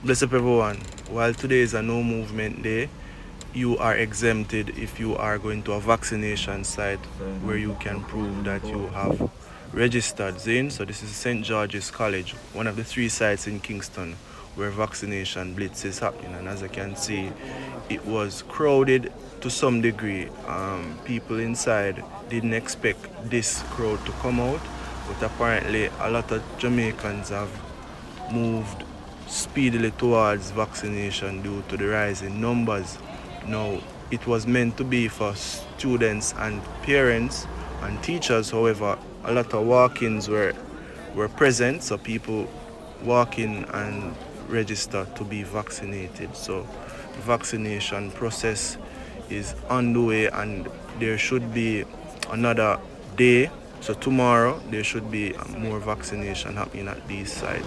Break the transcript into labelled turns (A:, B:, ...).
A: Bless up everyone. While today is a no movement day, you are exempted if you are going to a vaccination site where you can prove that you have registered. Zane, so this is St. George's College, one of the three sites in Kingston where vaccination blitz is happening. And as I can see, it was crowded to some degree. People inside didn't expect this crowd to come out, but apparently a lot of Jamaicans have moved speedily towards vaccination due to the rise in numbers. Now, it was meant to be for students and parents and teachers. However, a lot of walk-ins were present, so people walk in and register to be vaccinated. So the vaccination process is underway, and there should be another day. So tomorrow there should be more vaccination happening at these sites.